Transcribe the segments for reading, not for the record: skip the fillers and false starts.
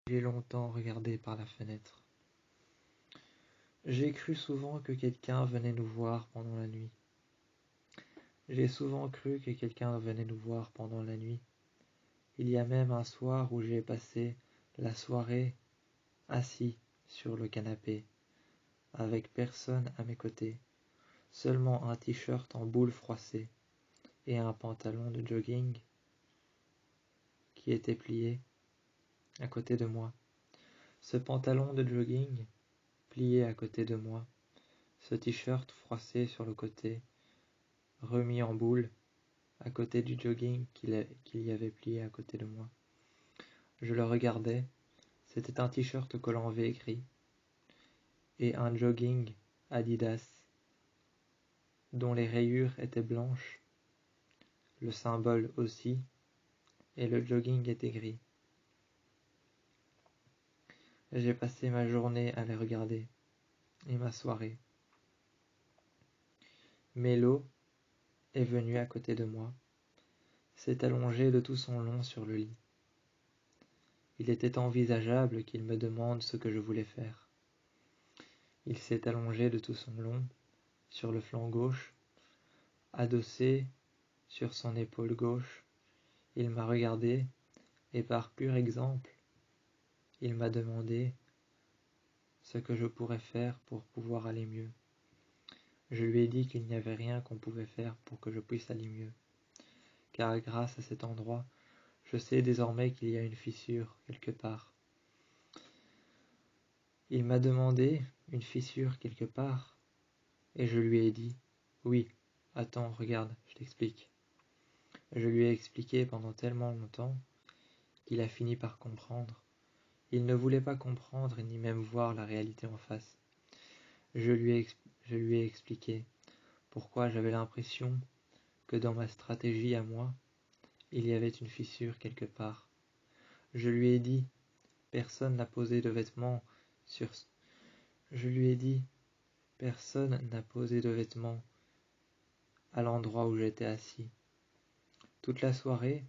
J'ai longtemps regardé par la fenêtre. J'ai cru souvent que quelqu'un venait nous voir pendant la nuit. J'ai souvent cru que quelqu'un venait nous voir pendant la nuit. Il y a même un soir où j'ai passé la soirée assis sur le canapé, avec personne à mes côtés, seulement un t-shirt en boule froissée et un pantalon de jogging qui était plié à côté de moi. Ce pantalon de jogging plié à côté de moi, ce t-shirt froissé sur le côté, remis en boule à côté du jogging qu'il y avait plié à côté de moi. Je le regardais, c'était un t-shirt collant V gris et un jogging Adidas dont les rayures étaient blanches, le symbole aussi, et le jogging était gris. J'ai passé ma journée à les regarder, et ma soirée. Mélo est venu à côté de moi, s'est allongé de tout son long sur le lit. Il était envisageable qu'il me demande ce que je voulais faire. Il s'est allongé de tout son long, sur le flanc gauche, adossé sur son épaule gauche. Il m'a regardé, et par pur exemple, il m'a demandé ce que je pourrais faire pour pouvoir aller mieux. Je lui ai dit qu'il n'y avait rien qu'on pouvait faire pour que je puisse aller mieux, car grâce à cet endroit, je sais désormais qu'il y a une fissure quelque part. Il m'a demandé une fissure quelque part, et je lui ai dit « Oui, attends, regarde, je t'explique ». Je lui ai expliqué pendant tellement longtemps qu'il a fini par comprendre. Il ne voulait pas comprendre ni même voir la réalité en face. Je lui ai expliqué pourquoi j'avais l'impression que dans ma stratégie à moi, il y avait une fissure quelque part. Je lui ai dit personne n'a posé de vêtements sur... Je lui ai dit personne n'a posé de vêtements à l'endroit où j'étais assis. Toute la soirée,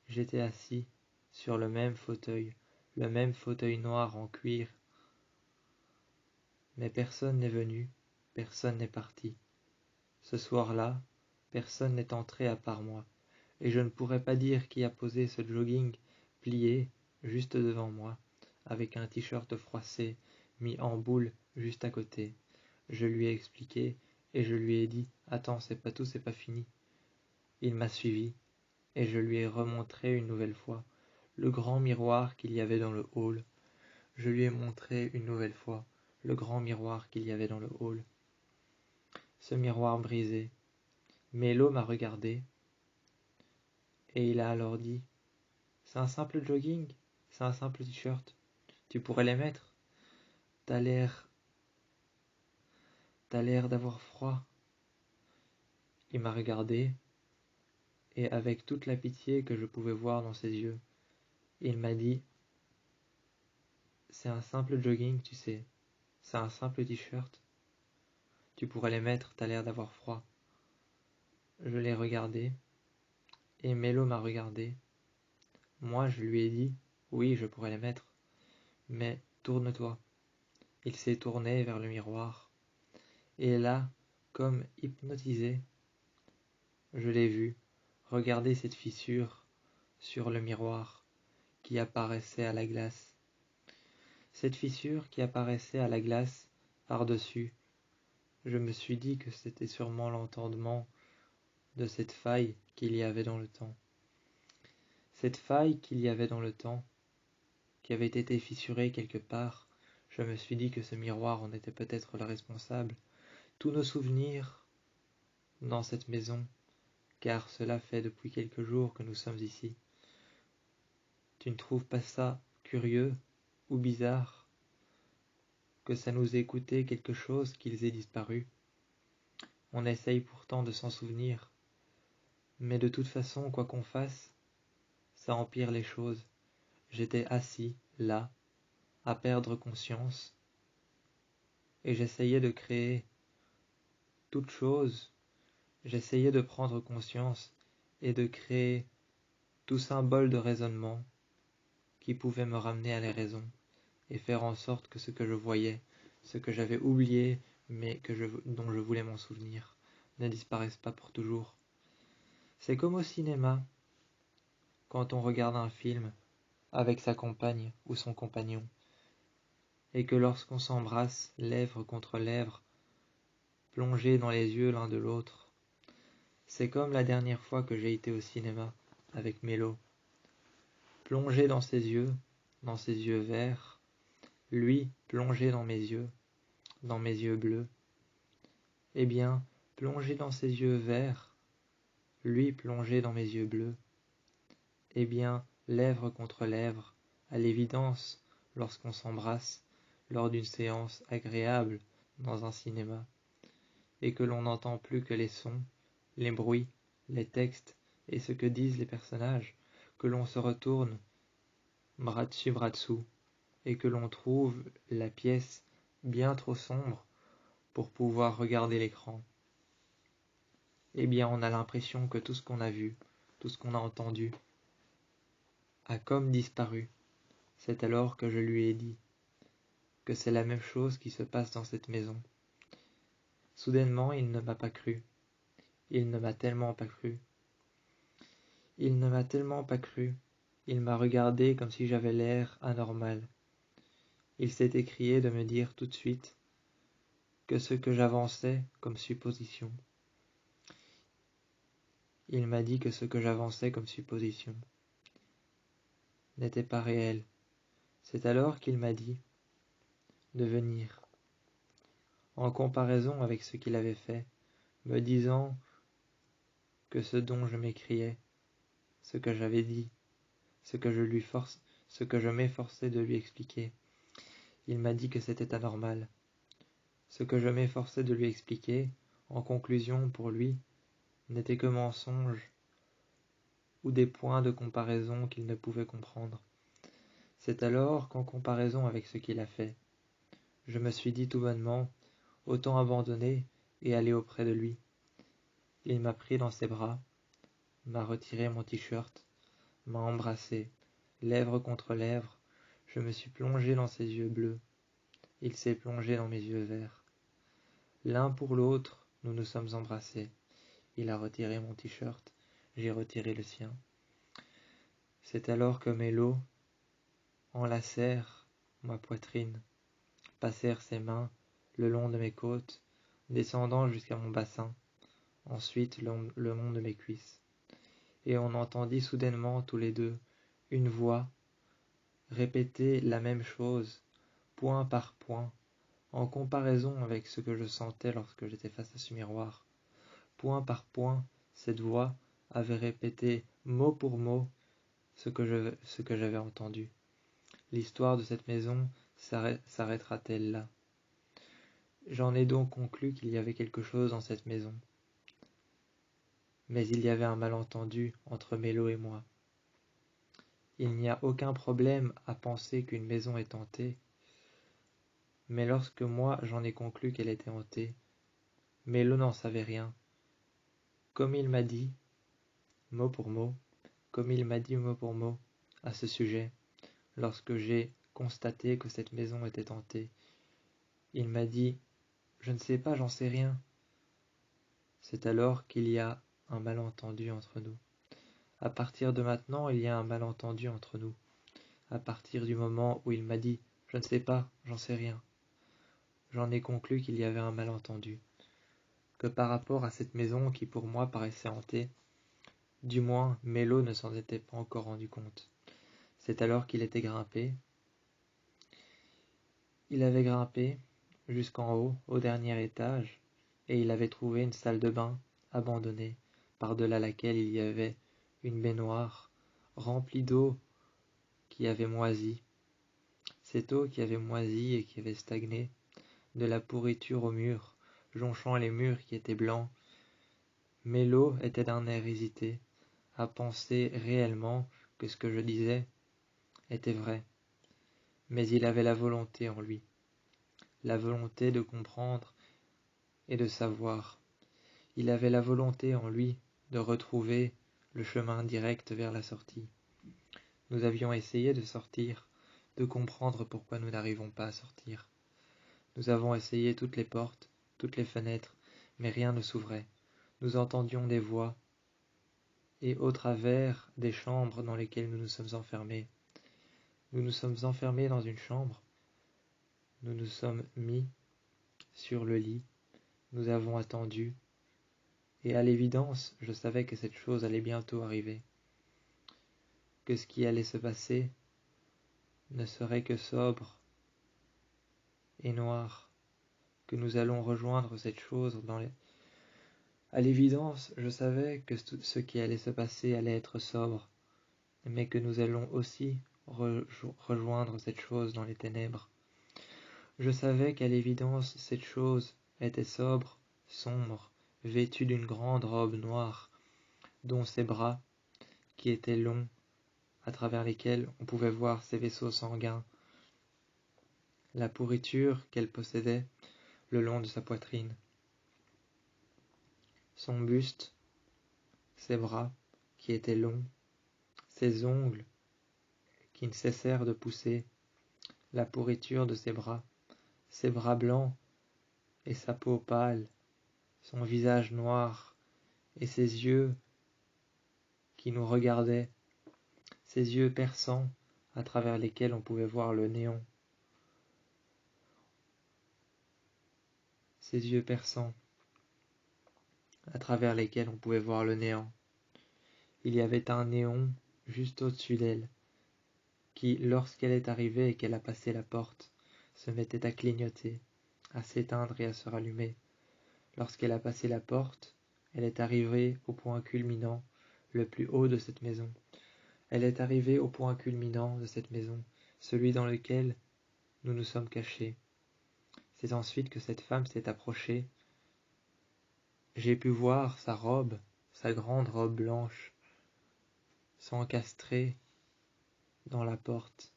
j'étais assis sur le même fauteuil noir en cuir. Mais personne n'est venu, personne n'est parti. Ce soir-là, personne n'est entré à part moi, et je ne pourrais pas dire qui a posé ce jogging plié juste devant moi, avec un t-shirt froissé mis en boule juste à côté. Je lui ai expliqué, et je lui ai dit « Attends, c'est pas tout, c'est pas fini ». Il m'a suivi, et je lui ai remontré une nouvelle fois le grand miroir qu'il y avait dans le hall. Je lui ai montré une nouvelle fois le grand miroir qu'il y avait dans le hall. Ce miroir brisé. Mélo m'a regardé, et il a alors dit « C'est un simple jogging, c'est un simple t-shirt, tu pourrais les mettre. T'as l'air d'avoir froid. » Il m'a regardé, et avec toute la pitié que je pouvais voir dans ses yeux, il m'a dit « C'est un simple jogging, tu sais, c'est un simple t-shirt, tu pourrais les mettre, t'as l'air d'avoir froid. » Je l'ai regardé, et Mélo m'a regardé. Moi, je lui ai dit « Oui, je pourrais les mettre, mais tourne-toi. » Il s'est tourné vers le miroir, et là, comme hypnotisé, je l'ai vu regarder cette fissure sur le miroir qui apparaissait à la glace. Cette fissure qui apparaissait à la glace par-dessus, je me suis dit que c'était sûrement l'entendement de cette faille qu'il y avait dans le temps. Cette faille qu'il y avait dans le temps, qui avait été fissurée quelque part, je me suis dit que ce miroir en était peut-être le responsable. Tous nos souvenirs dans cette maison, car cela fait depuis quelques jours que nous sommes ici. Tu ne trouves pas ça curieux ou bizarre que ça nous ait coûté quelque chose qu'ils aient disparu? On essaye pourtant de s'en souvenir, mais de toute façon, quoi qu'on fasse, ça empire les choses. J'étais assis, là, à perdre conscience, et j'essayais de créer toute chose, j'essayais de prendre conscience et de créer tout symbole de raisonnement qui pouvait me ramener à la raison et faire en sorte que ce que je voyais, ce que j'avais oublié mais dont je voulais m'en souvenir, ne disparaisse pas pour toujours. C'est comme au cinéma, quand on regarde un film avec sa compagne ou son compagnon, et que lorsqu'on s'embrasse, lèvres contre lèvres, plongés dans les yeux l'un de l'autre, c'est comme la dernière fois que j'ai été au cinéma avec Mélo, plongé dans ses yeux verts, lui plongé dans mes yeux bleus. Eh bien, plongé dans ses yeux verts, lui plongé dans mes yeux bleus. Eh bien, lèvres contre lèvres, à l'évidence, lorsqu'on s'embrasse, lors d'une séance agréable dans un cinéma, et que l'on n'entend plus que les sons, les bruits, les textes et ce que disent les personnages, que l'on se retourne bras dessous, et que l'on trouve la pièce bien trop sombre pour pouvoir regarder l'écran. Eh bien, on a l'impression que tout ce qu'on a vu, tout ce qu'on a entendu, a comme disparu. C'est alors que je lui ai dit que c'est la même chose qui se passe dans cette maison. Soudainement, il ne m'a pas cru. Il ne m'a tellement pas cru. Il ne m'a tellement pas cru. Il m'a regardé comme si j'avais l'air anormal. Il s'est écrié de me dire tout de suite que ce que j'avançais comme supposition. Il m'a dit que ce que j'avançais comme supposition n'était pas réel. C'est alors qu'il m'a dit de venir, en comparaison avec ce qu'il avait fait, me disant que ce dont je m'écriais, ce que j'avais dit, ce que je m'efforçais de lui expliquer. Il m'a dit que c'était anormal. Ce que je m'efforçais de lui expliquer, en conclusion pour lui, n'était que mensonge ou des points de comparaison qu'il ne pouvait comprendre. C'est alors qu'en comparaison avec ce qu'il a fait, je me suis dit tout bonnement, autant abandonner et aller auprès de lui. Il m'a pris dans ses bras, m'a retiré mon t-shirt, m'a embrassé, lèvres contre lèvres, je me suis plongé dans ses yeux bleus, il s'est plongé dans mes yeux verts. L'un pour l'autre, nous nous sommes embrassés. Il a retiré mon t-shirt, j'ai retiré le sien. C'est alors que Mélo enlacèrent ma poitrine, passèrent ses mains le long de mes côtes, descendant jusqu'à mon bassin, ensuite le long de mes cuisses. Et on entendit soudainement tous les deux une voix répéter la même chose, point par point, en comparaison avec ce que je sentais lorsque j'étais face à ce miroir. Point par point, cette voix avait répété mot pour mot ce que j'avais entendu. L'histoire de cette maison s'arrêtera-t-elle là? J'en ai donc conclu qu'il y avait quelque chose dans cette maison. Mais il y avait un malentendu entre Mélo et moi. Il n'y a aucun problème à penser qu'une maison est hantée, mais lorsque moi j'en ai conclu qu'elle était hantée, Mélo n'en savait rien. Comme il m'a dit, mot pour mot, comme il m'a dit mot pour mot à ce sujet, lorsque j'ai constaté que cette maison était hantée, il m'a dit « Je ne sais pas, j'en sais rien ». C'est alors qu'il y a un malentendu entre nous. À partir de maintenant, il y a un malentendu entre nous. À partir du moment où il m'a dit « Je ne sais pas, j'en sais rien », j'en ai conclu qu'il y avait un malentendu. Que par rapport à cette maison qui pour moi paraissait hantée, du moins Mélo ne s'en était pas encore rendu compte. C'est alors qu'il était grimpé. Il avait grimpé jusqu'en haut, au dernier étage, et il avait trouvé une salle de bain abandonnée, par-delà laquelle il y avait une baignoire remplie d'eau qui avait moisi. Cette eau qui avait moisi et qui avait stagné, de la pourriture aux murs, jonchant les murs qui étaient blancs. Mais l'eau était d'un air hésité, à penser réellement que ce que je disais était vrai. Mais il avait la volonté en lui, la volonté de comprendre et de savoir. Il avait la volonté en lui de retrouver le chemin direct vers la sortie. Nous avions essayé de sortir, de comprendre pourquoi nous n'arrivons pas à sortir. Nous avons essayé toutes les portes, toutes les fenêtres, mais rien ne s'ouvrait. Nous entendions des voix, et au travers des chambres dans lesquelles nous nous sommes enfermés. Nous nous sommes enfermés dans une chambre, nous nous sommes mis sur le lit, nous avons attendu, et à l'évidence, je savais que cette chose allait bientôt arriver, que ce qui allait se passer ne serait que sobre et noir, que nous allons rejoindre cette chose dans les... À l'évidence, je savais que ce qui allait se passer allait être sobre, mais que nous allons aussi rejoindre cette chose dans les ténèbres. Je savais qu'à l'évidence, cette chose était sobre, sombre, vêtue d'une grande robe noire, dont ses bras, qui étaient longs, à travers lesquels on pouvait voir ses vaisseaux sanguins, la pourriture qu'elle possédait le long de sa poitrine, son buste, ses bras, qui étaient longs, ses ongles, qui ne cessèrent de pousser, la pourriture de ses bras blancs, et sa peau pâle, son visage noir, et ses yeux qui nous regardaient, ses yeux perçants à travers lesquels on pouvait voir le néant. Ses yeux perçants à travers lesquels on pouvait voir le néant. Il y avait un néon juste au-dessus d'elle, qui, lorsqu'elle est arrivée et qu'elle a passé la porte, se mettait à clignoter, à s'éteindre et à se rallumer. Lorsqu'elle a passé la porte, elle est arrivée au point culminant, le plus haut de cette maison. Elle est arrivée au point culminant de cette maison, celui dans lequel nous nous sommes cachés. C'est ensuite que cette femme s'est approchée. J'ai pu voir sa robe, sa grande robe blanche, s'encastrer dans la porte.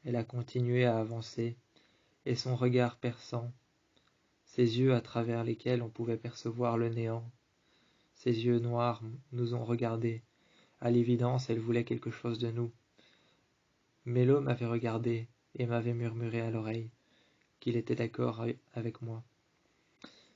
Elle a continué à avancer, et son regard perçant, ses yeux à travers lesquels on pouvait percevoir le néant, ses yeux noirs nous ont regardés. À l'évidence, elle voulait quelque chose de nous. Mélo m'avait regardé et m'avait murmuré à l'oreille qu'il était d'accord avec moi.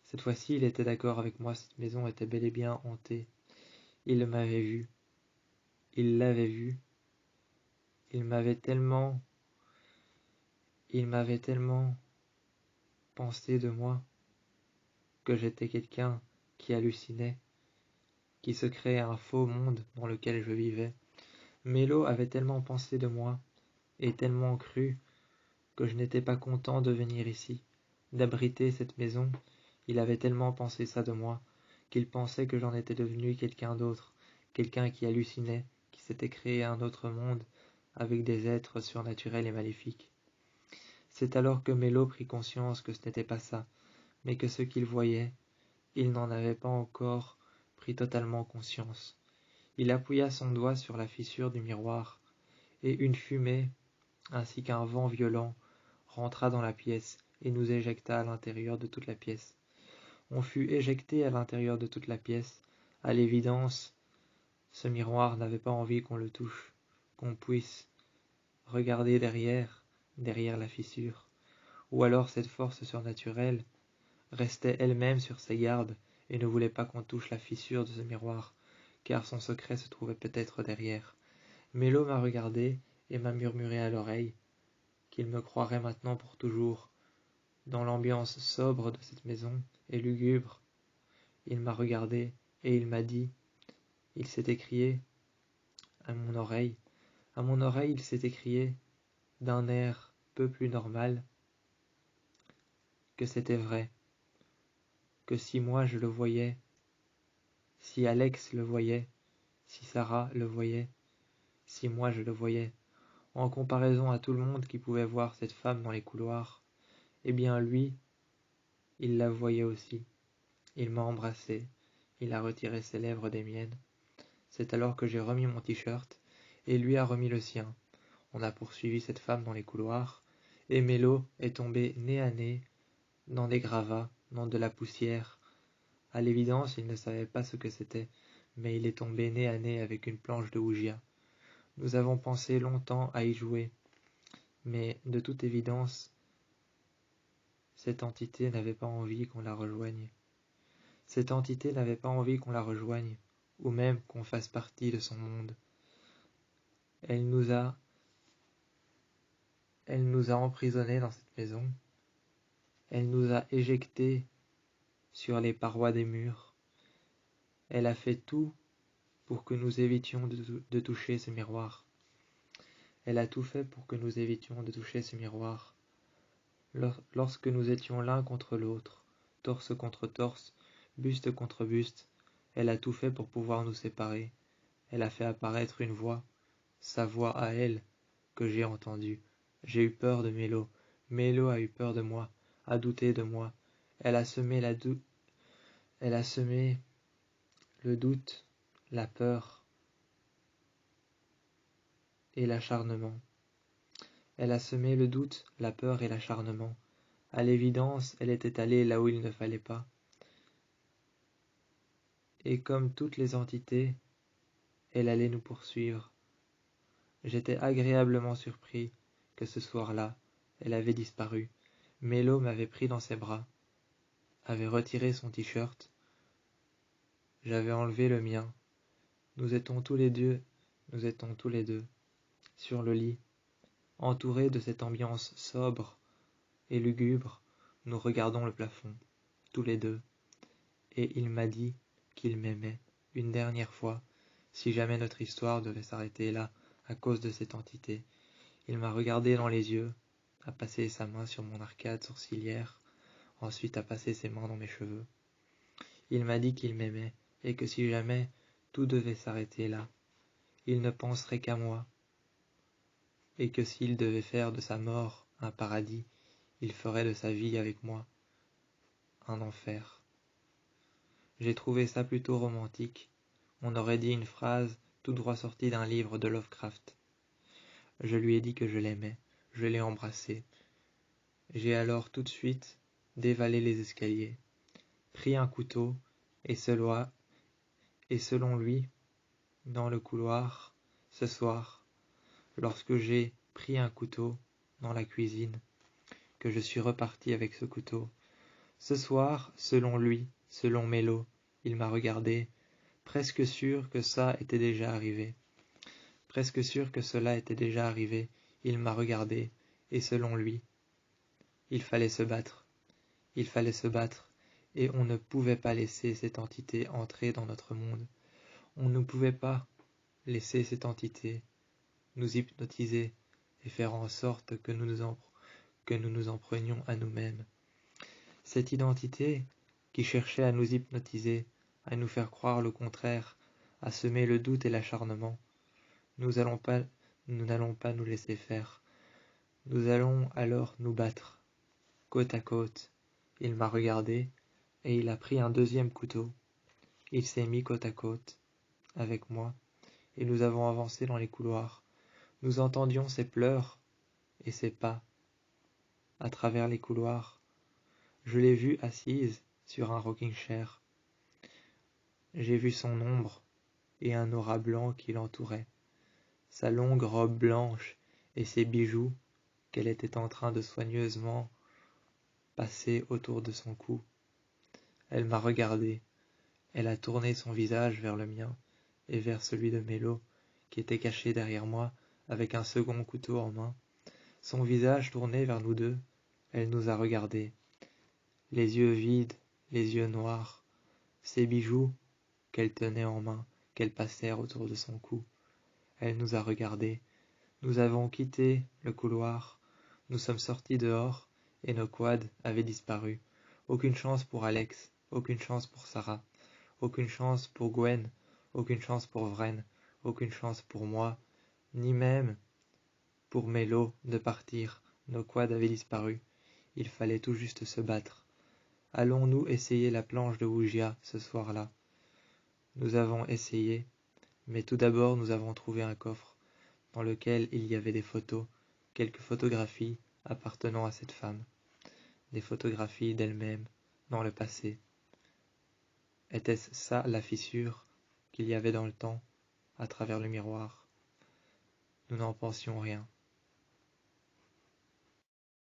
Cette fois-ci, il était d'accord avec moi, cette maison était bel et bien hantée. Il m'avait vu. Il l'avait vu. Il m'avait tellement pensé de moi que j'étais quelqu'un qui hallucinait, qui se créait un faux monde dans lequel je vivais. Mélo avait tellement pensé de moi et tellement cru que je n'étais pas content de venir ici, d'abriter cette maison. Il avait tellement pensé ça de moi qu'il pensait que j'en étais devenu quelqu'un d'autre, quelqu'un qui hallucinait, qui s'était créé un autre monde avec des êtres surnaturels et maléfiques. C'est alors que Mélo prit conscience que ce n'était pas ça, mais que ce qu'il voyait, il n'en avait pas encore pris totalement conscience. Il appuya son doigt sur la fissure du miroir, et une fumée, ainsi qu'un vent violent, rentra dans la pièce et nous éjecta à l'intérieur de toute la pièce. On fut éjecté à l'intérieur de toute la pièce. À l'évidence, ce miroir n'avait pas envie qu'on le touche, qu'on puisse regarder derrière la fissure. Ou alors cette force surnaturelle restait elle-même sur ses gardes et ne voulait pas qu'on touche la fissure de ce miroir, car son secret se trouvait peut-être derrière. Mélo m'a regardé et m'a murmuré à l'oreille qu'il me croirait maintenant pour toujours, dans l'ambiance sobre de cette maison et lugubre. Il m'a regardé et il m'a dit, il s'est écrié à mon oreille, il s'est écrié d'un air peu plus normal, que c'était vrai, que si moi je le voyais, si Alex le voyait, si Sarah le voyait, si moi je le voyais, en comparaison à tout le monde qui pouvait voir cette femme dans les couloirs, eh bien lui, il la voyait aussi. Il m'a embrassé, il a retiré ses lèvres des miennes. C'est alors que j'ai remis mon t-shirt et lui a remis le sien. On a poursuivi cette femme dans les couloirs, et Mélo est tombé nez à nez dans des gravats, dans de la poussière. À l'évidence, il ne savait pas ce que c'était, mais il est tombé nez à nez avec une planche de Ouija. Nous avons pensé longtemps à y jouer, mais de toute évidence, cette entité n'avait pas envie qu'on la rejoigne. Cette entité n'avait pas envie qu'on la rejoigne, ou même qu'on fasse partie de son monde. Elle nous a emprisonnés dans cette maison. Elle nous a éjectés sur les parois des murs. Elle a fait tout pour que nous évitions de toucher ce miroir. Elle a tout fait pour que nous évitions de toucher ce miroir. Lorsque nous étions l'un contre l'autre, torse contre torse, buste contre buste, elle a tout fait pour pouvoir nous séparer. Elle a fait apparaître une voix, sa voix à elle, que j'ai entendue. J'ai eu peur de Mélo. Mélo a eu peur de moi, a douté de moi. Elle a semé le doute, la peur et l'acharnement. Elle a semé le doute, la peur et l'acharnement. À l'évidence, elle était allée là où il ne fallait pas. Et comme toutes les entités, elle allait nous poursuivre. J'étais agréablement surpris que ce soir-là, elle avait disparu. Mélo m'avait pris dans ses bras, avait retiré son t-shirt. J'avais enlevé le mien. Nous étions tous les deux sur le lit, entourés de cette ambiance sobre et lugubre. Nous regardons le plafond, tous les deux, et il m'a dit qu'il m'aimait une dernière fois, si jamais notre histoire devait s'arrêter là à cause de cette entité. Il m'a regardé dans les yeux, a passé sa main sur mon arcade sourcilière, ensuite a passé ses mains dans mes cheveux. Il m'a dit qu'il m'aimait, et que si jamais tout devait s'arrêter là, il ne penserait qu'à moi, et que s'il devait faire de sa mort un paradis, il ferait de sa vie avec moi un enfer. J'ai trouvé ça plutôt romantique. On aurait dit une phrase tout droit sortie d'un livre de Lovecraft. Je lui ai dit que je l'aimais, je l'ai embrassé. J'ai alors tout de suite dévalé les escaliers, pris un couteau, et selon lui, dans le couloir, ce soir, lorsque j'ai pris un couteau dans la cuisine, que je suis reparti avec ce couteau. Ce soir, selon lui, selon Mélo, il m'a regardé, presque sûr que ça était déjà arrivé. Presque sûr que cela était déjà arrivé, il m'a regardé, et selon lui, il fallait se battre. Il fallait se battre, et on ne pouvait pas laisser cette entité entrer dans notre monde. On ne pouvait pas laisser cette entité nous hypnotiser et faire en sorte que nous nous en prenions à nous-mêmes. Cette identité qui cherchait à nous hypnotiser, à nous faire croire le contraire, à semer le doute et l'acharnement, nous n'allons pas nous laisser faire. Nous allons alors nous battre, côte à côte. Il m'a regardé, et il a pris un deuxième couteau. Il s'est mis côte à côte avec moi, et nous avons avancé dans les couloirs. Nous entendions ses pleurs et ses pas à travers les couloirs. Je l'ai vue assise sur un rocking chair. J'ai vu son ombre et un aura blanc qui l'entourait, sa longue robe blanche et ses bijoux qu'elle était en train de soigneusement passer autour de son cou. Elle m'a regardé, elle a tourné son visage vers le mien et vers celui de Mélo, qui était caché derrière moi avec un second couteau en main. Son visage tourné vers nous deux, elle nous a regardés, les yeux vides, les yeux noirs, ses bijoux qu'elle tenait en main, qu'elle passèrent autour de son cou. Elle nous a regardés. Nous avons quitté le couloir, nous sommes sortis dehors, et nos quads avaient disparu. Aucune chance pour Alex, aucune chance pour Sarah, aucune chance pour Gwen, aucune chance pour Vren, aucune chance pour moi, ni même pour Mélo de partir. Nos quads avaient disparu. Il fallait tout juste se battre. Allons-nous essayer la planche de Ouija ce soir-là? Nous avons essayé, mais tout d'abord nous avons trouvé un coffre dans lequel il y avait des photos, quelques photographies appartenant à cette femme, des photographies d'elle-même dans le passé. Était-ce ça la fissure qu'il y avait dans le temps, à travers le miroir? nous n'en pensions rien.